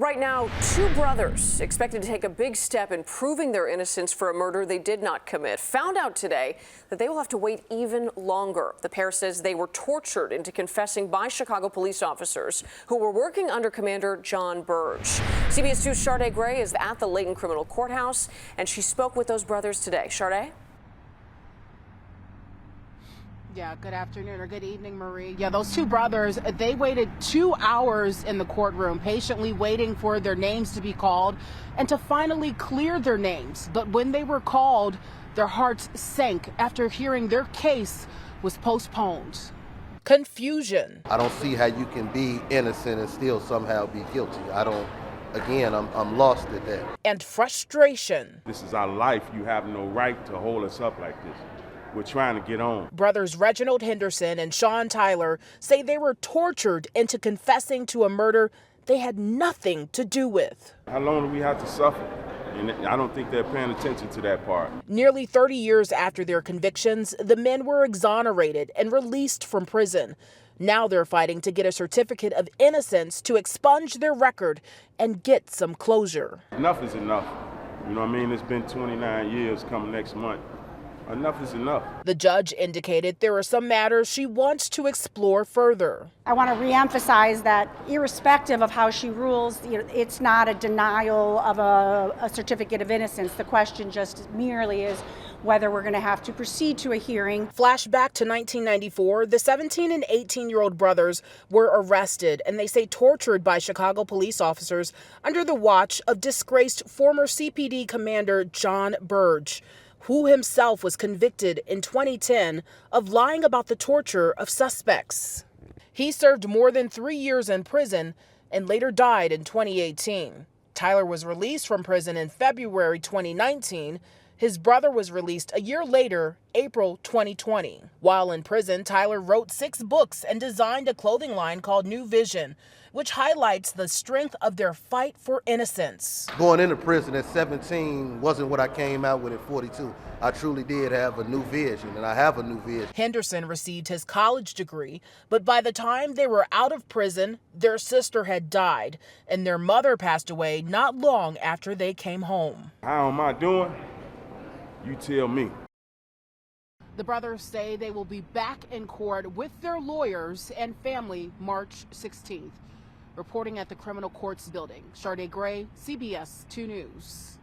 Right now, two brothers expected to take a big step in proving their innocence for a murder they did not commit found out today that they will have to wait even longer. The pair says they were tortured into confessing by Chicago police officers who were working under Commander Jon Burge. CBS 2's Sade Gray is at the Layton Criminal Courthouse, and she spoke with those brothers today. Sade? Yeah, good afternoon or good evening, Marie. Yeah, those two brothers, they waited 2 hours in the courtroom, patiently waiting for their names to be called and to finally clear their names. But when they were called, their hearts sank after hearing their case was postponed. Confusion. I don't see how you can be innocent and still somehow be guilty. I'm lost at that. And frustration. This is our life. You have no right to hold us up like this. We're trying to get on. Brothers Reginald Henderson and Sean Tyler say they were tortured into confessing to a murder they had nothing to do with. How long do we have to suffer? And I don't think they're paying attention to that part. Nearly 30 years after their convictions, the men were exonerated and released from prison. Now they're fighting to get a certificate of innocence to expunge their record and get some closure. Enough is enough. You know what I mean? It's been 29 years coming next month. Enough is enough. The judge indicated there are some matters she wants to explore further. I want to reemphasize that irrespective of how she rules, it's not a denial of a certificate of innocence. The question just merely is whether we're going to have to proceed to a hearing. Flashback to 1994, the 17 and 18-year-old brothers were arrested and they say tortured by Chicago police officers under the watch of disgraced former CPD Commander Jon Burge, who himself was convicted in 2010 of lying about the torture of suspects. He served more than 3 years in prison and later died in 2018. Tyler was released from prison in February 2019. His brother was released a year later, April 2020. While in prison, Tyler wrote 6 books and designed a clothing line called New Vision, which highlights the strength of their fight for innocence. Going into prison at 17 wasn't what I came out with at 42. I truly did have a new vision, and I have a new vision. Henderson received his college degree, but by the time they were out of prison, their sister had died, and their mother passed away not long after they came home. How am I doing? You tell me. The brothers say they will be back in court with their lawyers and family March 16th. Reporting at the Criminal Courts Building, Sade Gray, CBS 2 News.